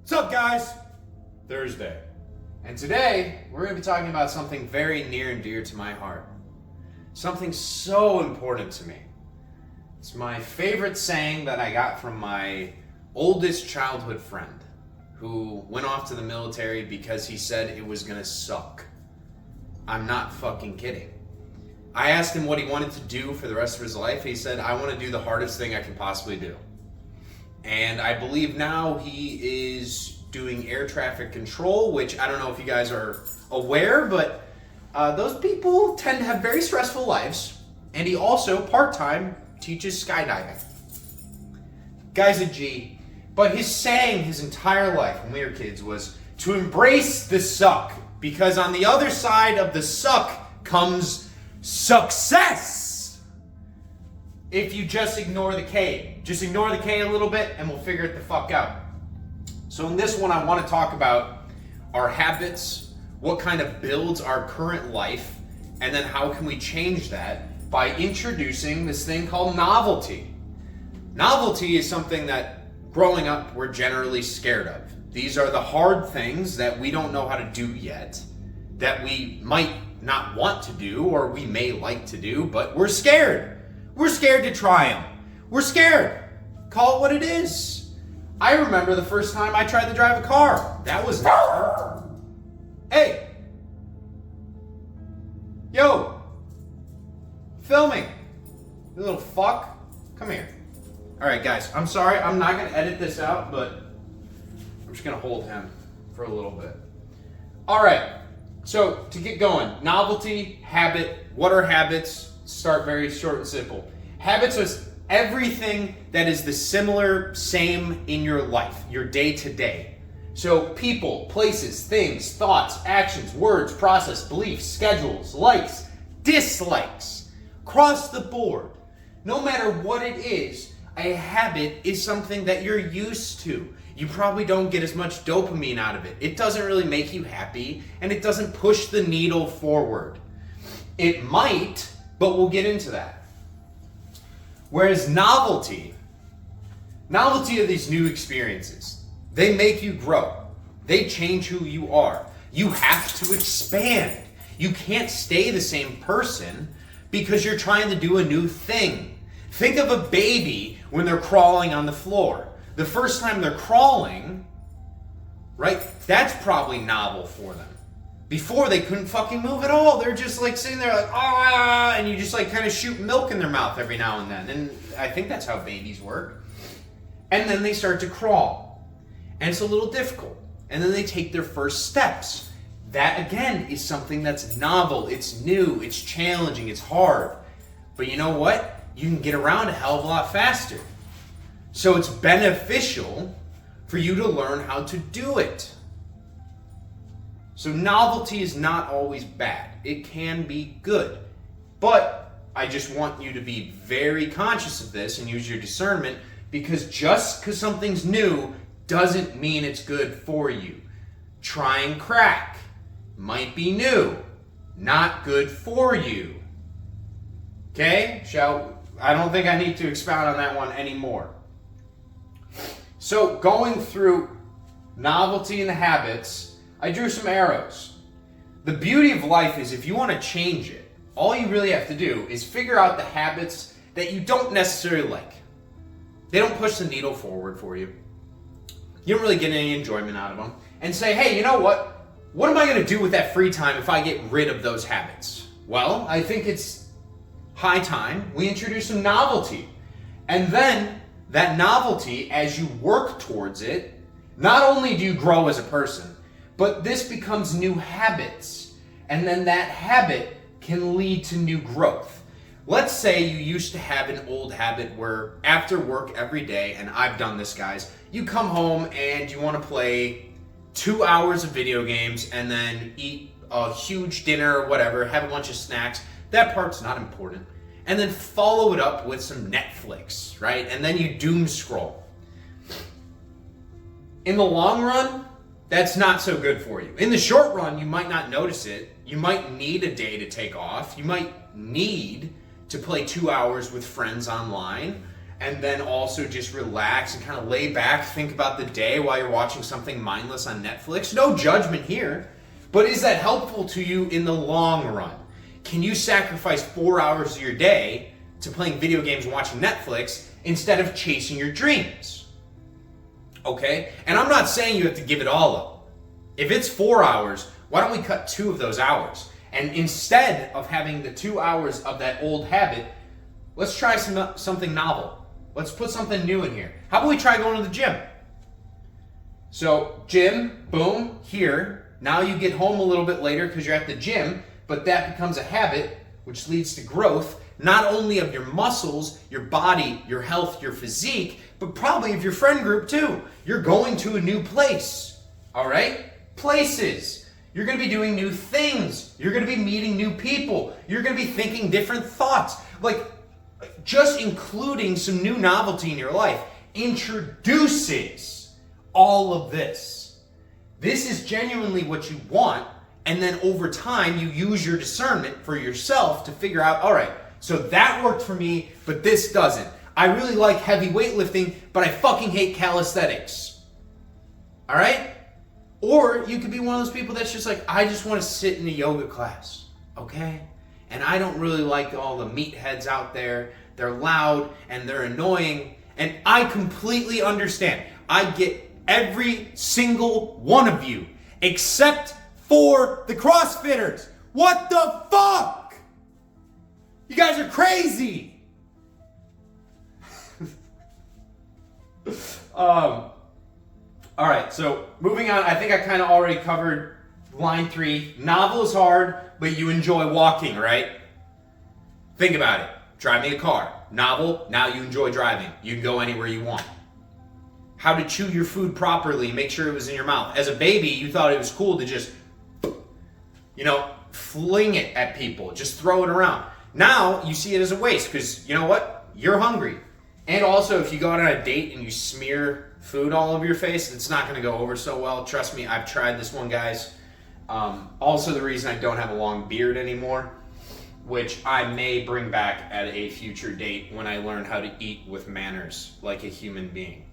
What's up, guys? Thursday. And today, we're going to be talking about something very near and dear to my heart. Something so important to me. It's my favorite saying that I got from my oldest childhood friend, who went off to the military because he said it was going to suck. I'm not fucking kidding. I asked him what he wanted to do for the rest of his life. He said, I want to do the hardest thing I can possibly do. And I believe now he is doing air traffic control, which I don't know if you guys are aware, but those people tend to have very stressful lives. And he also, part-time, teaches skydiving. Guy's a G. But his saying his entire life when we were kids was to embrace the suck. Because on the other side of the suck comes success. If you just ignore the K. Just ignore the K a little bit and we'll figure it the fuck out. So in this one, I want to talk about our habits, what kind of builds our current life, and then how can we change that by introducing this thing called novelty. Novelty is something that growing up we're generally scared of. These are the hard things that we don't know how to do yet, that we might not want to do or we may like to do, but we're scared. We're scared to try them. We're scared. Call it what it is. I remember the first time I tried to drive a car. That was never. Hey. Yo. Filming. You little fuck. Come here. All right, guys. I'm sorry. I'm not going to edit this out, but I'm just going to hold him for a little bit. All right. So to get going, novelty, habit. What are habits? Start very short and simple. Habits is everything that is the similar, same in your life, your day to day. So people, places, things, thoughts, actions, words, process, beliefs, schedules, likes, dislikes, across the board. No matter what it is, a habit is something that you're used to. You probably don't get as much dopamine out of it. It doesn't really make you happy, and it doesn't push the needle forward. It might, but we'll get into that. Whereas novelty are these new experiences. They make you grow. They change who you are. You have to expand. You can't stay the same person because you're trying to do a new thing. Think of a baby when they're crawling on the floor. The first time they're crawling, right, that's probably novel for them. Before, they couldn't fucking move at all. They're just like sitting there like, ah, and you just like kind of shoot milk in their mouth every now and then. And I think that's how babies work. And then they start to crawl. And it's a little difficult. And then they take their first steps. That, again, is something that's novel. It's new. It's challenging. It's hard. But you know what? You can get around a hell of a lot faster. So it's beneficial for you to learn how to do it. So novelty is not always bad. It can be good. But I just want you to be very conscious of this and use your discernment, because just because something's new doesn't mean it's good for you. Trying crack might be new, not good for you. Okay? I don't think I need to expound on that one anymore. So going through novelty and the habits, I drew some arrows. The beauty of life is if you want to change it, all you really have to do is figure out the habits that you don't necessarily like. They don't push the needle forward for you. You don't really get any enjoyment out of them. And say, hey, you know what? What am I going to do with that free time if I get rid of those habits? Well, I think it's high time we introduce some novelty. And then that novelty, as you work towards it, not only do you grow as a person, but this becomes new habits. And then that habit can lead to new growth. Let's say you used to have an old habit where after work every day, and I've done this, guys, you come home and you want to play 2 hours of video games and then eat a huge dinner or whatever, have a bunch of snacks. That part's not important. And then follow it up with some Netflix, right? And then you doom scroll. In the long run, that's not so good for you. In the short run, you might not notice it. You might need a day to take off. You might need to play 2 hours with friends online. and then also just relax and kind of lay back, think about the day while you're watching something mindless on Netflix. No judgment here, but is that helpful to you in the long run? Can you sacrifice 4 hours of your day to playing video games and watching Netflix instead of chasing your dreams? Okay? And I'm not saying you have to give it all up. If it's 4 hours, why don't we cut 2 of those hours? And instead of having the 2 hours of that old habit, let's try something novel. Let's put something new in here. How about we try going to the gym? So, gym, boom, here. Now you get home a little bit later because you're at the gym, but that becomes a habit, which leads to growth, not only of your muscles, your body, your health, your physique, but probably of your friend group too. You're going to a new place, all right? Places. You're going to be doing new things. You're going to be meeting new people. You're going to be thinking different thoughts. Like, just including some new novelty in your life introduces all of this. This is genuinely what you want, and then over time you use your discernment for yourself to figure out, all right, so that worked for me, but this doesn't. I really like heavy weightlifting, but I fucking hate calisthenics. All right? Or you could be one of those people that's just like, I just want to sit in a yoga class, okay? And I don't really like all the meatheads out there. They're loud and they're annoying. And I completely understand. I get every single one of you, except for the CrossFitters. What the fuck? You guys are crazy. All right, so moving on. I think I kind of already covered line 3. Novel is hard, but you enjoy walking, right? Think about it. Driving a car. Novel, now you enjoy driving. You can go anywhere you want. How to chew your food properly, make sure it was in your mouth. As a baby, you thought it was cool to just, fling it at people. Just throw it around. Now, you see it as a waste because, you know what? You're hungry. And also, if you go out on a date and you smear food all over your face, it's not going to go over so well. Trust me, I've tried this one, guys. Also, the reason I don't have a long beard anymore, which I may bring back at a future date when I learn how to eat with manners like a human being.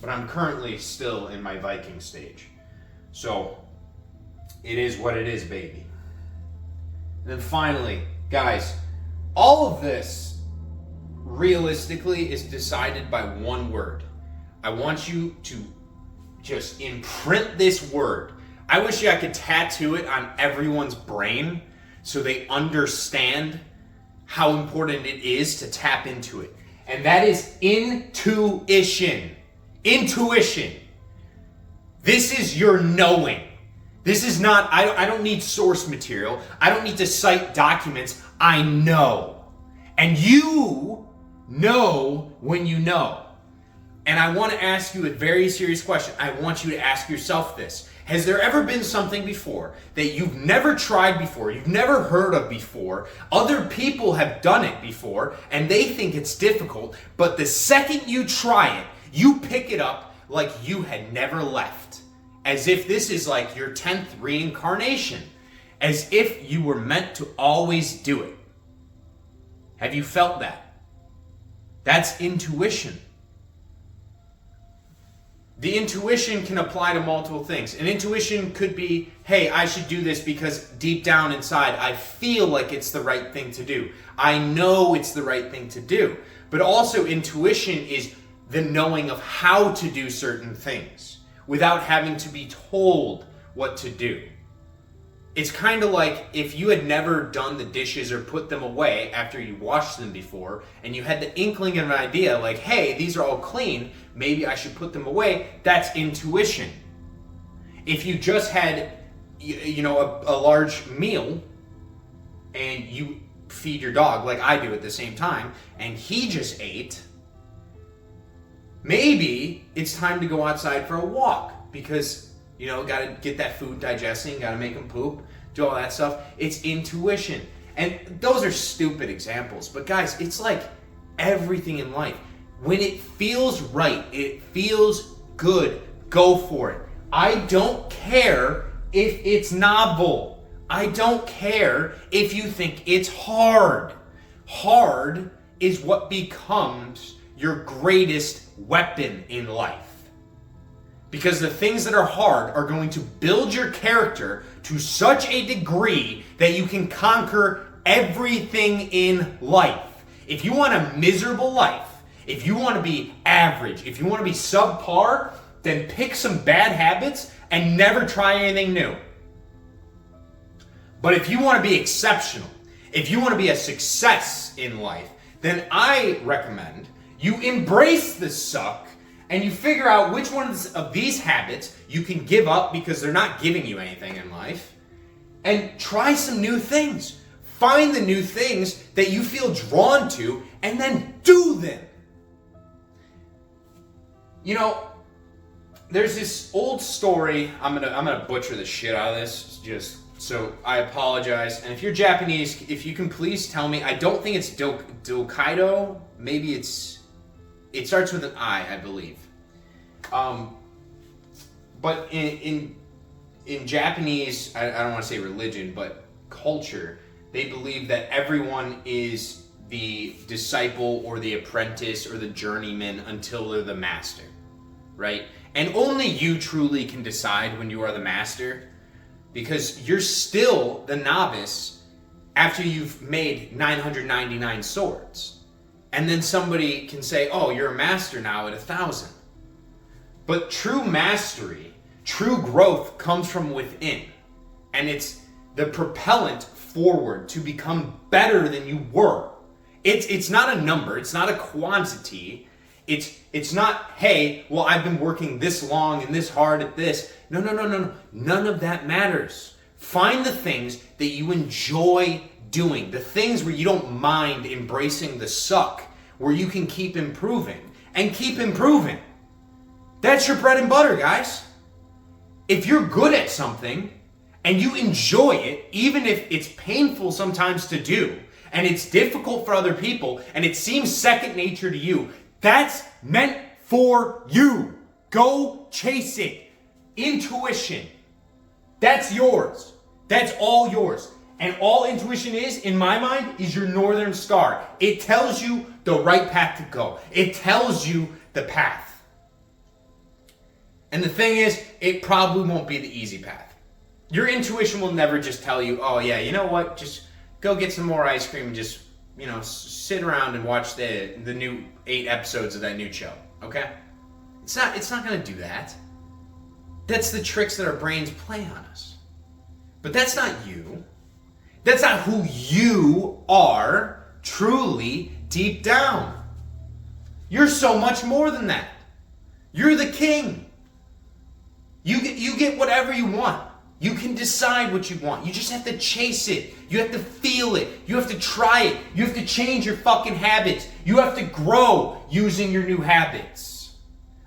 But I'm currently still in my Viking stage. So, it is what it is, baby. And then finally, guys, all of this realistically is decided by one word. I want you to just imprint this word. I wish I could tattoo it on everyone's brain so they understand how important it is to tap into it. And that is intuition. Intuition. This is your knowing. This is not, I don't need source material. I don't need to cite documents. I know. And you know when you know. And I want to ask you a very serious question. I want you to ask yourself this. Has there ever been something before that you've never tried before, you've never heard of before, other people have done it before, and they think it's difficult, but the second you try it, you pick it up like you had never left? As if this is like your 10th reincarnation. As if you were meant to always do it. Have you felt that? That's intuition. The intuition can apply to multiple things. An intuition could be, hey, I should do this because deep down inside, I feel like it's the right thing to do. I know it's the right thing to do. But also intuition is the knowing of how to do certain things without having to be told what to do. It's kind of like if you had never done the dishes or put them away after you washed them before, and you had the inkling of an idea like, hey, these are all clean, maybe I should put them away. That's intuition. If you just had, a large meal and you feed your dog like I do at the same time, and he just ate, maybe it's time to go outside for a walk because, got to get that food digesting, got to make him poop, do all that stuff. It's intuition. And those are stupid examples. But guys, it's like everything in life. When it feels right, it feels good, go for it. I don't care if it's novel. I don't care if you think it's hard. Hard is what becomes your greatest weapon in life. Because the things that are hard are going to build your character to such a degree that you can conquer everything in life. If you want a miserable life, if you want to be average, if you want to be subpar, then pick some bad habits and never try anything new. But if you want to be exceptional, if you want to be a success in life, then I recommend you embrace the suck and you figure out which ones of these habits you can give up because they're not giving you anything in life, and try some new things. Find the new things that you feel drawn to and then do them. You know, there's this old story. I'm gonna butcher the shit out of this, just so I apologize. And if you're Japanese, if you can please tell me. I don't think it's Dokaido. Maybe it starts with an I believe. But in Japanese, I don't want to say religion, but culture, they believe that everyone is the disciple or the apprentice or the journeyman until they're the master, right? And only you truly can decide when you are the master, because you're still the novice after you've made 999 swords. And then somebody can say, oh, you're a master now at 1,000. But true mastery, true growth comes from within. And it's the propellant forward to become better than you were. It's not a number, it's not a quantity. It's not, hey, well, I've been working this long and this hard at this. No. None of that matters. Find the things that you enjoy doing, the things where you don't mind embracing the suck, where you can keep improving and keep improving. That's your bread and butter, guys. If you're good at something and you enjoy it, even if it's painful sometimes to do, and it's difficult for other people, and it seems second nature to you, that's meant for you. Go chase it. Intuition. That's yours. That's all yours. And all intuition is, in my mind, is your northern star. It tells you the right path to go. It tells you the path. And the thing is, it probably won't be the easy path. Your intuition will never just tell you, oh yeah, you know what, just go get some more ice cream and just, sit around and watch the new 8 episodes of that new show, okay? It's not gonna do that. That's the tricks that our brains play on us. But that's not you. That's not who you are truly deep down. You're so much more than that. You're the king. You get whatever you want. You can decide what you want. You just have to chase it. You have to feel it. You have to try it. You have to change your fucking habits. You have to grow using your new habits.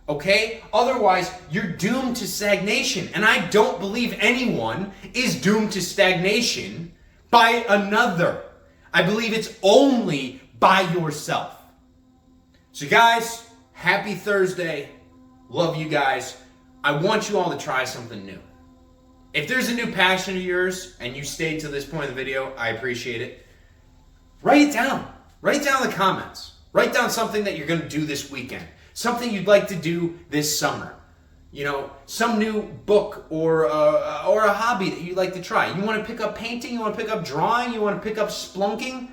Okay? Otherwise, you're doomed to stagnation. And I don't believe anyone is doomed to stagnation by another. I believe it's only by yourself. So guys, happy Thursday. Love you guys. I want you all to try something new. If there's a new passion of yours and you stayed to this point of the video, I appreciate it. Write it down. Write it down in the comments. Write down something that you're going to do this weekend. Something you'd like to do this summer. Some new book or a hobby that you'd like to try. You want to pick up painting? You want to pick up drawing? You want to pick up splunking?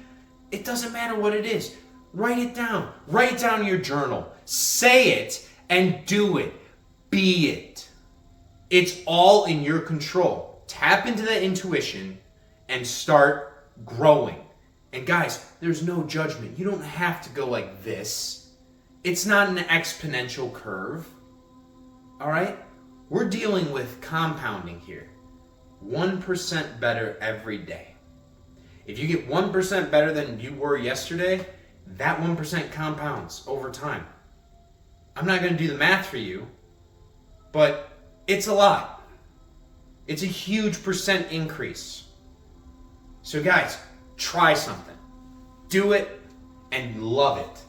It doesn't matter what it is. Write it down. Write it down in your journal. Say it and do it. Be it. It's all in your control. Tap into that intuition and start growing. And guys, there's no judgment. You don't have to go like this. It's not an exponential curve. All right? We're dealing with compounding here. 1% better every day. If you get 1% better than you were yesterday, that 1% compounds over time. I'm not going to do the math for you, but it's a lot. It's a huge percent increase. So guys, try something. Do it and love it.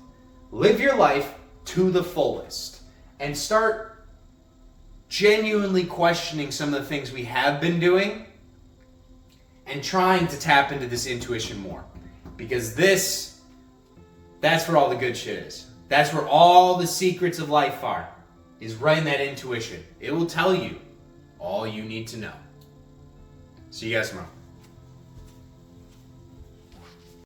Live your life to the fullest and start genuinely questioning some of the things we have been doing and trying to tap into this intuition more. Because that's where all the good shit is. That's where all the secrets of life are, is right in that intuition. It will tell you all you need to know. See you guys tomorrow.